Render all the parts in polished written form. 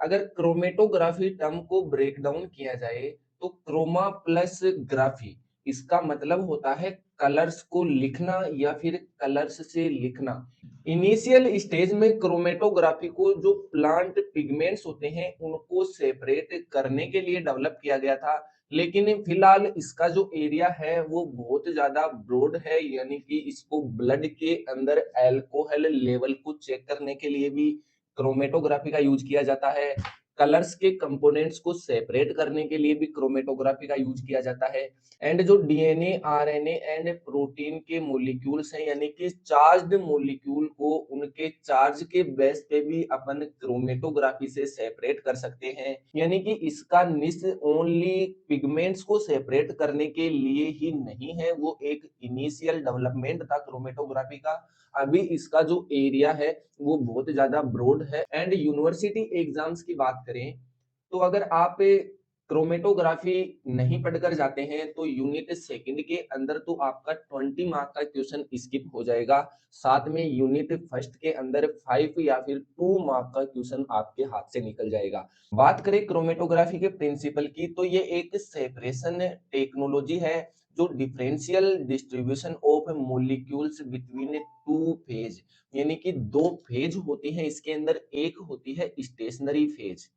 अगर chromatography term को break down किया जाए तो क्रोमा प्लस ग्राफी इसका मतलब होता है कलर्स को लिखना या फिर कलर्स से लिखना। इनिशियल स्टेज में क्रोमेटोग्राफी को जो प्लांट पिगमेंट्स होते हैं उनको सेपरेट करने के लिए डेवलप किया गया था, लेकिन फिलहाल इसका जो एरिया है वो बहुत ज्यादा ब्रॉड है, यानी कि इसको ब्लड के अंदर अल्कोहल लेवल को चेक करने के लिए भी क्रोमेटोग्राफी का यूज किया जाता है। कलर्स के कंपोनेंट्स को सेपरेट करने के लिए भी क्रोमेटोग्राफी का यूज किया जाता है। एंड जो डीएनए आरएनए एंड प्रोटीन के मॉलिक्यूल्स हैं, यानी कि चार्ज्ड मॉलिक्यूल को उनके चार्ज के बेस पे भी अपन क्रोमेटोग्राफी से सेपरेट कर सकते हैं। यानी कि इसका निश ओनली पिगमेंट्स को सेपरेट करने के लिए ही नहीं है, वो एक इनिशियल डेवलपमेंट था क्रोमेटोग्राफी का। अभी इसका जो एरिया है वो बहुत ज्यादा ब्रॉड है। एंड यूनिवर्सिटी एग्जाम्स की बात करें तो अगर आप क्रोमेटोग्राफी नहीं पढ़कर जाते हैं तो यूनिट सेकंड के अंदर तो आपका 20 मार्क का क्वेश्चन स्किप हो जाएगा। साथ में यूनिट फर्स्ट के अंदर 5 या फिर 2 मार्क का क्वेश्चन आपके हाथ से निकल जाएगा। बात करें क्रोमेटोग्राफी के प्रिंसिपल की तो ये एक सेपरेशन टेक्नोलॉजी है जो differential distribution of molecules between two phase, यानी कि दो फेज होती हैं इसके अंदर, एक होती है स्टेशनरी फेज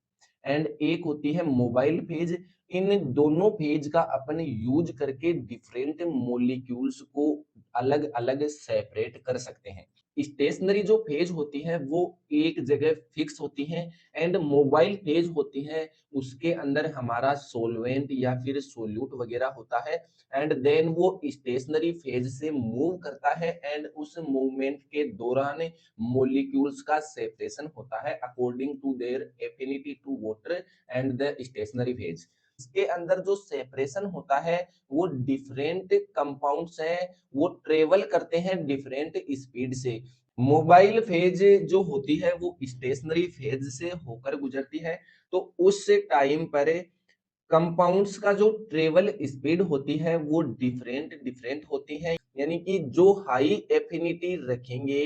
एंड एक होती है मोबाइल फेज। इन दोनों फेज का अपन यूज करके डिफरेंट मॉलिक्यूल्स को अलग अलग सेपरेट कर सकते हैं। स्टेशनरी जो फेज होती है वो एक जगह फिक्स होती है एंड मोबाइल फेज होती है उसके अंदर हमारा सोलवेंट या फिर सोल्यूट वगैरह होता है। एंड देन वो स्टेशनरी फेज से मूव करता है एंड उस मूवमेंट के दौरान मॉलिक्यूल्स का सेपरेशन होता है according to their affinity to water and the stationary phase. इसके अंदर जो सेपरेशन होता है वो डिफरेंट कंपाउंड्स हैं, वो ट्रेवल करते हैं डिफरेंट स्पीड से। मोबाइल फेज जो होती है वो स्टेशनरी फेज से होकर गुजरती है, तो उस टाइम पर कंपाउंड्स का जो ट्रेवल स्पीड होती है वो डिफरेंट डिफरेंट होती है। यानी कि जो हाई एफिनिटी रखेंगे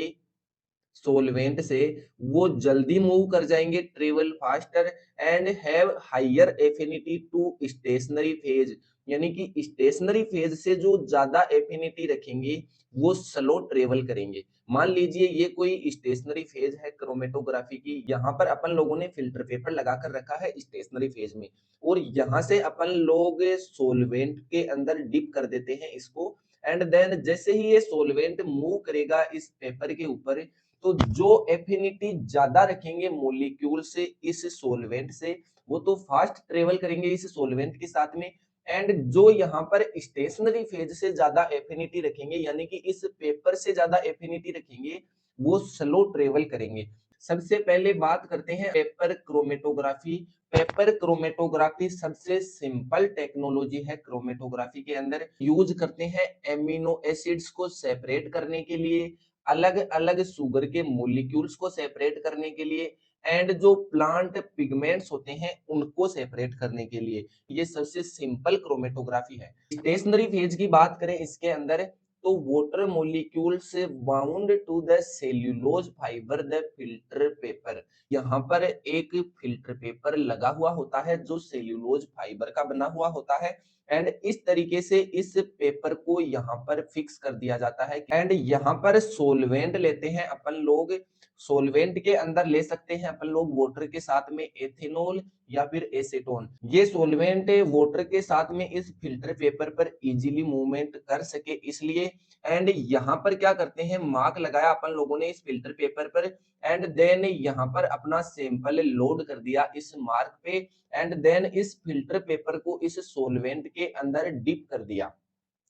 सोलवेंट से वो जल्दी मूव कर जाएंगे, travel faster and have higher affinity to stationary phase, यानी कि स्टेशनरी फेज से जो ज्यादा एफिनिटी रखेंगे वो स्लो ट्रेवल करेंगे। मान लीजिए ये कोई स्टेशनरी फेज है क्रोमेटोग्राफी की, यहाँ पर अपन लोगों ने फिल्टर पेपर लगा कर रखा है स्टेशनरी फेज में, और यहाँ से अपन लोग सोलवेंट के अंदर डिप कर देते हैं इसको। एंड देन जैसे ही ये सोलवेंट मूव करेगा इस पेपर के ऊपर, तो जो एफिनिटी ज्यादा रखेंगे मॉलिक्यूल से इस सोलवेंट से वो तो फास्ट ट्रेवल करेंगे इस सोलवेंट के साथ में। एंड जो यहाँ पर स्टेशनरी फेज से ज्यादा एफिनिटी रखेंगे यानी कि इस पेपर से ज्यादा एफिनिटी रखेंगे वो स्लो ट्रेवल करेंगे। सबसे पहले बात करते हैं पेपर क्रोमेटोग्राफी। पेपर क्रोमेटोग्राफी सबसे सिंपल टेक्नोलॉजी है क्रोमेटोग्राफी के अंदर। यूज करते हैं एमिनो एसिड्स को सेपरेट करने के लिए, अलग अलग शुगर के मॉलिक्यूल्स को सेपरेट करने के लिए, एंड जो प्लांट पिगमेंट्स होते हैं उनको सेपरेट करने के लिए। ये सबसे सिंपल क्रोमेटोग्राफी है। स्टेशनरी फेज की बात करें इसके अंदर तो वाटर मॉलिक्यूल से bound to the cellulose fibre the filter paper, यहाँ पर एक फिल्टर पेपर लगा हुआ होता है जो सेल्यूलोज फाइबर का बना हुआ होता है। एंड इस तरीके से इस पेपर को यहाँ पर फिक्स कर दिया जाता है। एंड यहाँ पर सोलवेंट लेते हैं अपन लोग, सोलवेंट के अंदर ले सकते हैं अपन लोग वाटर के साथ में एथेनॉल या फिर एसीटोन। ये सोलवेंट वाटर के साथ में इस फिल्टर पेपर पर इजीली मूवमेंट कर सके इसलिए। एंड यहाँ पर क्या करते हैं, मार्क लगाया अपन लोगों ने इस फिल्टर पेपर पर, एंड देन यहाँ पर अपना सैंपल लोड कर दिया इस मार्क पे, एंड देन इस फिल्टर पेपर को इस सोलवेंट के अंदर डिप कर दिया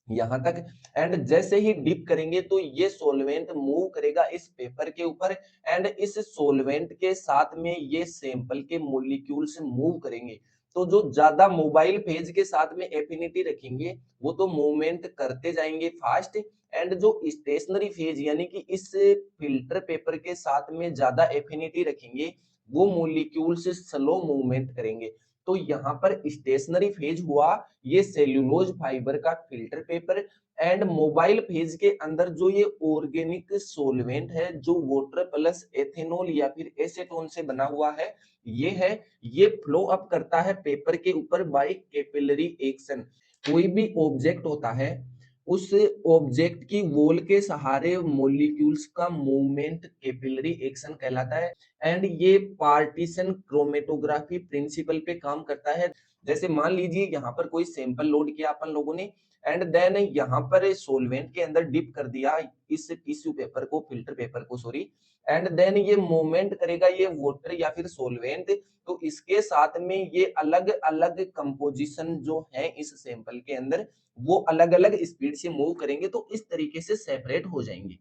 यहां तक। एंड जैसे ही डिप करेंगे तो ये सोलवेंट मूव करेगा इस पेपर के ऊपर, एंड इस सोलवेंट के साथ में ये सैंपल के मॉलिक्यूल्स मूव करेंगे। तो जो ज्यादा मोबाइल फेज के साथ में एफिनिटी रखेंगे वो तो मूवमेंट करते जाएंगे फास्ट, एंड जो स्टेशनरी फेज यानी कि इस फिल्टर पेपर के साथ में ज्यादा एफिनिटी रखेंगे वो मॉलिक्यूल्स स्लो मूवमेंट करेंगे। तो यहाँ पर स्टेशनरी फेज हुआ ये सेल्यूलोज फाइबर का filter paper, and mobile phase के अंदर जो ये ऑर्गेनिक सोलवेंट है जो वाटर प्लस एथेनॉल या फिर एसीटोन से बना हुआ है ये है, ये फ्लो अप करता है पेपर के ऊपर बाय कैपिलरी एक्शन। कोई भी ऑब्जेक्ट होता है, उस ऑब्जेक्ट की वॉल के सहारे मॉलिक्यूल्स का मूवमेंट कैपिलरी एक्शन कहलाता है। एंड ये पार्टीशन क्रोमेटोग्राफी प्रिंसिपल पे काम करता है। जैसे मान लीजिए यहाँ पर कोई सैंपल लोड किया अपन लोगों ने, एंड देन यहाँ पर सोलवेंट के अंदर डिप कर दिया इस टिश्यू पेपर को, फिल्टर पेपर को सॉरी, एंड देन ये मूवमेंट करेगा ये वाटर या फिर सोलवेंट। तो इसके साथ में ये अलग अलग कंपोजिशन जो है इस सैंपल के अंदर, वो अलग अलग स्पीड से मूव करेंगे, तो इस तरीके से सेपरेट हो जाएंगे।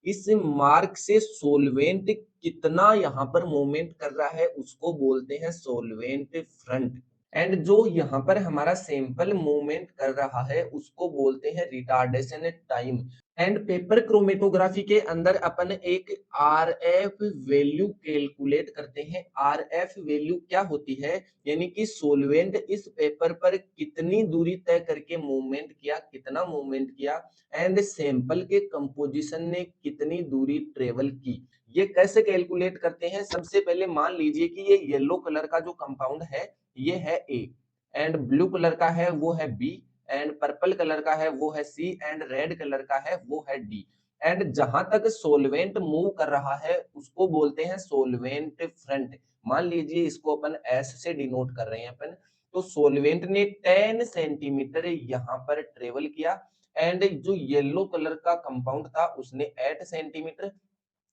इस मार्क से सोलवेंट कितना यहाँ पर मूवमेंट कर रहा है उसको बोलते हैं सोलवेंट फ्रंट। एंड जो यहाँ पर हमारा सैंपल मूवमेंट कर रहा है उसको बोलते हैं retardation time. And paper chromatography के अंदर अपन एक आर एफ वैल्यू कैलकुलेट करते हैं। आर एफ वैल्यू क्या होती है, यानी कि सोलवेंट इस पेपर पर कितनी दूरी तय करके मूवमेंट किया, कितना मूवमेंट किया, एंड सैंपल के कंपोजिशन ने कितनी दूरी ट्रेवल की। ये कैसे कैलकुलेट करते हैं, सबसे पहले मान लीजिए कि ये येलो कलर का जो कंपाउंड है ये है ए, एंड ब्लू कलर का है वो है बी, एंड पर्पल कलर का है वो है सी, एंड रेड कलर का है वो है डी। एंड जहां तक सोलवेंट मूव कर रहा है उसको बोलते हैं सोलवेंट फ्रंट। मान लीजिए इसको अपन एस से डिनोट कर रहे हैं अपन। तो सोलवेंट ने 10 सेंटीमीटर यहाँ पर ट्रेवल किया, एंड जो येलो कलर का कंपाउंड था उसने 8 सेंटीमीटर,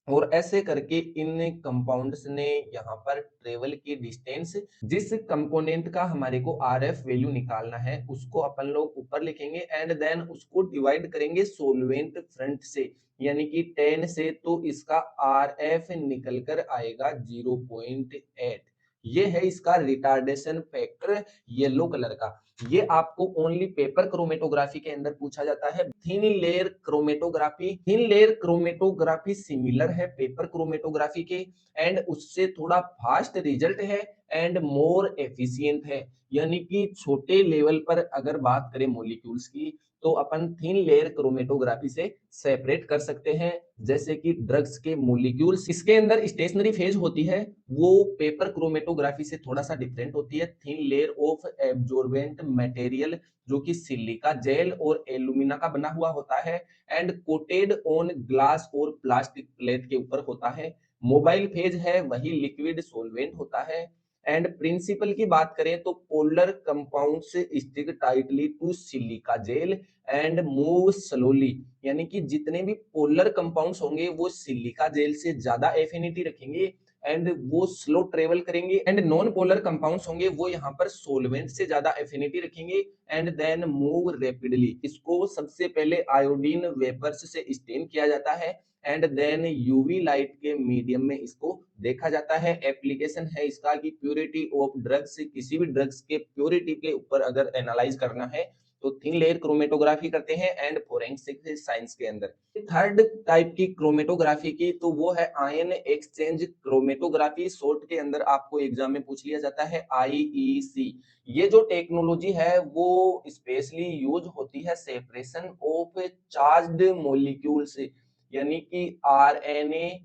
और ऐसे करके इन कंपाउंड्स ने यहाँ पर ट्रेवल की डिस्टेंस। जिस कंपोनेंट का हमारे को आर एफ वैल्यू निकालना है उसको अपन लोग ऊपर लिखेंगे, एंड देन उसको डिवाइड करेंगे सोलवेंट फ्रंट से, यानी कि 10 से, तो इसका आर एफ निकल कर आएगा 0.8। ये है इसका रिटार्डेशन फैक्टर येलो कलर का। ये आपको ओनली पेपर क्रोमेटोग्राफी के अंदर पूछा जाता है। Thin layer chromatography, thin layer chromatography similar है पेपर क्रोमेटोग्राफी के, एंड उससे थोड़ा फास्ट रिजल्ट है एंड मोर एफिशिएंट है। यानी कि छोटे लेवल पर अगर बात करें मॉलिक्यूल्स की, तो अपन थिन लेयर क्रोमेटोग्राफी से सेपरेट कर सकते हैं। जैसे कि ड्रग्स के मॉलिक्यूल्स, इसके अंदर स्टेशनरी फेज होती है, वो पेपर क्रोमेटोग्राफी से थोड़ा सा डिफरेंट होती है। Thin layer of absorbent material जो कि सिलिका जेल और एल्यूमिना का बना हुआ होता है, एंड कोटेड ऑन ग्लास और प्लास्टिक प्लेट के ऊपर होता है। मोबाइल फेज है वही लिक्विड सोलवेंट होता है। एंड प्रिंसिपल की बात करें तो पोलर कंपाउंड से stick tightly to silica gel and move slowly, यानी कि जितने भी पोलर कंपाउंड्स होंगे वो सिलिका जेल से ज्यादा एफिनिटी रखेंगे एंड वो स्लो ट्रेवल करेंगे, एंड नॉन पोलर कंपाउंड्स होंगे वो यहाँ पर सोलवेंट से ज्यादा एफिनिटी रखेंगे एंड देन मूव रैपिडली। इसको सबसे पहले आयोडीन वेपर्स से स्टेन किया जाता है, एंड देन यूवी लाइट के मीडियम में इसको देखा जाता है। एप्लीकेशन है इसका कि प्योरिटी ऑफ ड्रग्स, किसी भी ड्रग्स के प्योरिटी के ऊपर अगर एनालाइज करना है तो थिन लेयर क्रोमेटोग्राफी करते हैं एंड फोरेंसिक साइंस के अंदर। थर्ड टाइप की क्रोमेटोग्राफी की तो वो है आयन एक्सचेंज क्रोमेटोग्राफी, शॉर्ट के अंदर आपको एग्जाम में पूछ लिया जाता है आईईसी। ये जो टेक्नोलॉजी है वो स्पेशली यूज होती है सेपरेशन ऑफ चार्ज्ड मॉलिक्यूल से, यानी कि आरएनए,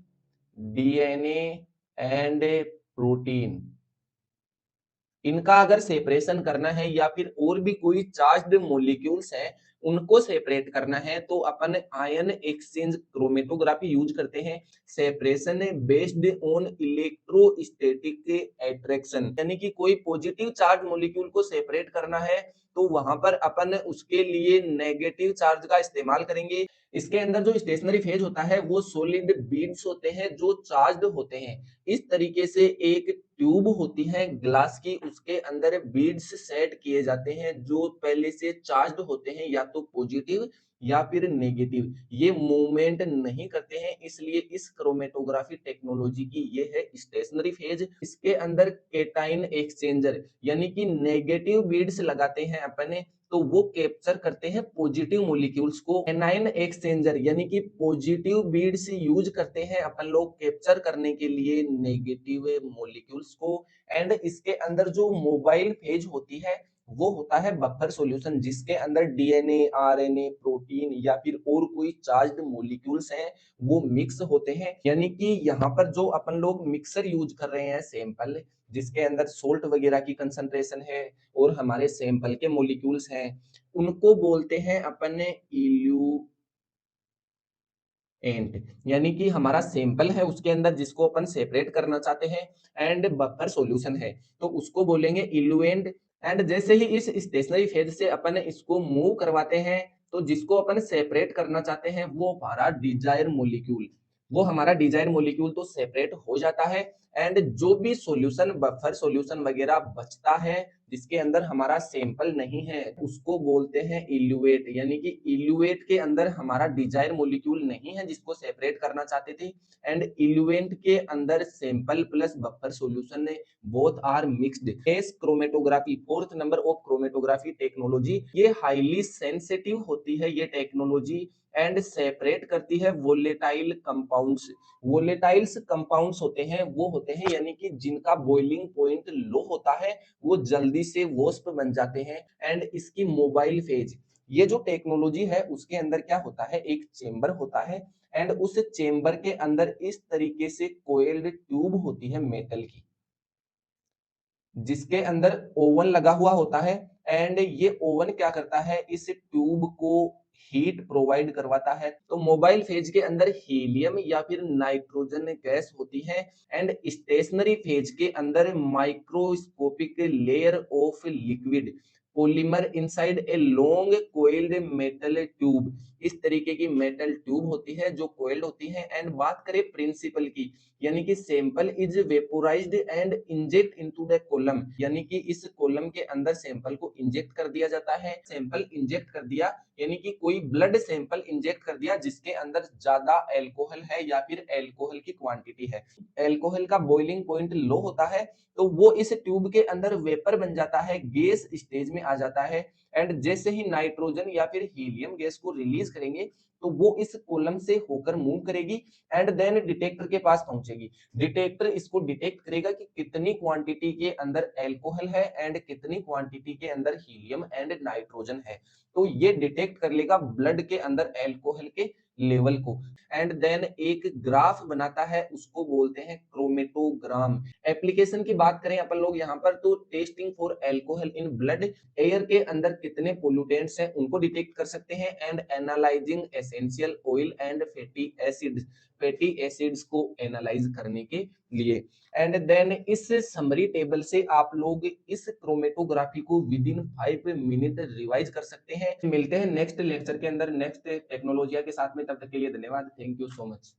डीएनए एंड प्रोटीन, इनका अगर सेपरेशन करना है या फिर और भी कोई चार्ज्ड मॉलिक्यूल्स हैं उनको सेपरेट करना है तो अपन आयन एक्सचेंज क्रोमेटोग्राफी यूज करते हैं। Separation based on electrostatic attraction, यानी कि कोई पॉजिटिव चार्ज मॉलिक्यूल को सेपरेट करना है तो वहां पर अपन उसके लिए नेगेटिव चार्ज का इस्तेमाल करेंगे। इसके अंदर जो स्टेशनरी फेज होता है वो सॉलिड बीड्स होते हैं जो चार्ज्ड होते हैं। इस तरीके से एक ट्यूब होती है ग्लास की, उसके अंदर बीड्स सेट किए जाते हैं जो पहले से चार्ज्ड होते हैं, या तो पॉजिटिव या फिर नेगेटिव। ये मूवमेंट नहीं करते हैं, इसलिए इस क्रोमेटोग्राफी टेक्नोलॉजी की ये है स्टेशनरी फेज। इसके अंदर केटाइन एक्सचेंजर, यानी कि नेगेटिव बीड्स लगाते हैं अपने, तो वो कैप्चर करते हैं पॉजिटिव मॉलिक्यूल्स को। एनाइन एक्सचेंजर, यानी कि पॉजिटिव बीड्स यूज करते हैं अपन लोग कैप्चर करने के लिए नेगेटिव मॉलिक्यूल्स को। एंड इसके अंदर जो मोबाइल फेज होती है वो होता है बफर सॉल्यूशन, जिसके अंदर डीएनए, आरएनए, प्रोटीन या फिर और कोई चार्ज्ड मॉलिक्यूल्स हैं, वो मिक्स होते हैं। यानी कि यहाँ पर जो अपन लोग मिक्सर यूज कर रहे हैं, सैंपल जिसके अंदर सोल्ट वगैरह की कंसंट्रेशन है और हमारे सैंपल के मॉलिक्यूल्स हैं, उनको बोलते हैं अपन इल्यू एंड। यानी कि हमारा सैंपल है, उसके अंदर जिसको अपन सेपरेट करना चाहते हैं, एंड बफर सॉल्यूशन है, तो उसको बोलेंगे इल्यूएंट। एंड जैसे ही इस स्टेशनरी फेज से अपन इसको मूव करवाते हैं, तो जिसको अपन सेपरेट करना चाहते हैं वो हमारा डिजायर मोलिक्यूल, वो हमारा डिजायर मोलिक्यूल तो सेपरेट हो जाता है। एंड जो भी सॉल्यूशन, बफर सॉल्यूशन वगैरह बचता है जिसके अंदर हमारा सैंपल नहीं है, उसको बोलते हैं इल्यूएट। यानी कि इल्यूएट के अंदर हमारा डिजायर मॉलिक्यूल नहीं है जिसको सेपरेट करना चाहते थे, एंड इल्यूएंट के अंदर सैंपल प्लस बफर सॉल्यूशन ने both are mixed. Case chromatography, fourth number of chromatography technology, ये हाईली सेंसिटिव होती है ये टेक्नोलॉजी, एंड सेपरेट करती है वोलेटाइल कंपाउंड्स। वोलेटाइल्स कंपाउंड्स होते हैं, वो होते हैं यानी कि जिनका बॉइलिंग पॉइंट लो होता है, वो जल्दी से वॉस्प बन जाते हैं। एंड इसकी मोबाइल फेज, ये जो टेक्नोलॉजी है उसके अंदर क्या होता है, एक चेंबर होता है, एंड उस चेंबर के अंदर इस तरीके से कोइल्ड ट्यूब होती है मेटल की, जिसके अंदर ओवन लगा हुआ होता है। एंड ये ओवन क्या करता है, इस ट्यूब को हीट प्रोवाइड करवाता है। तो मोबाइल फेज के अंदर हीलियम या फिर नाइट्रोजन गैस होती है, एंड स्टेशनरी फेज के अंदर microscopic layer of liquid polymer inside a long coiled metal tube. इस तरीके की मेटल ट्यूब होती है जो कोइल्ड होती है। एंड बात करें प्रिंसिपल की, यानी कि sample is vaporised and inject into the column, यानी कि इस कॉलम के अंदर सैंपल को इंजेक्ट कर दिया जाता है। सैंपल इंजेक्ट कर दिया यानी कि कोई ब्लड सैंपल इंजेक्ट कर दिया जिसके अंदर ज्यादा अल्कोहल है या फिर अल्कोहल की क्वांटिटी है, अल्कोहल का बॉइलिंग पॉइंट लो होता है, तो वो इस ट्यूब के अंदर वेपर बन जाता है, गैस स्टेज में आ जाता है। एंड जैसे ही नाइट्रोजन या फिर हीलियम गैस को रिलीज करेंगे, तो वो इस कॉलम से होकर मूव करेगी, एंड देन डिटेक्टर के पास पहुंचेगी। डिटेक्टर इसको डिटेक्ट करेगा कि कितनी क्वांटिटी के अंदर अल्कोहल है एंड कितनी क्वांटिटी के अंदर हीलियम एंड नाइट्रोजन है। तो ये डिटेक्ट कर लेगा ब्लड के अंदर अल्कोहल के लेवल को, एंड देन एक ग्राफ बनाता है, उसको बोलते हैं क्रोमेटोग्राम। एप्लीकेशन की बात करें अपन लोग यहाँ पर, तो testing for alcohol in blood, air के अंदर कितने पोल्यूटेंट्स हैं उनको डिटेक्ट कर सकते हैं। And analysing essential oil and fatty acids को एनालाइज करने के लिए। एंड देन इस समरी टेबल से आप लोग इस क्रोमेटोग्राफी को विद इन 5 मिनट रिवाइज कर सकते हैं। मिलते हैं नेक्स्ट लेक्चर के अंदर नेक्स्ट टेक्नोलॉजी के साथ में, तब तक के लिए धन्यवाद, थैंक यू सो मच।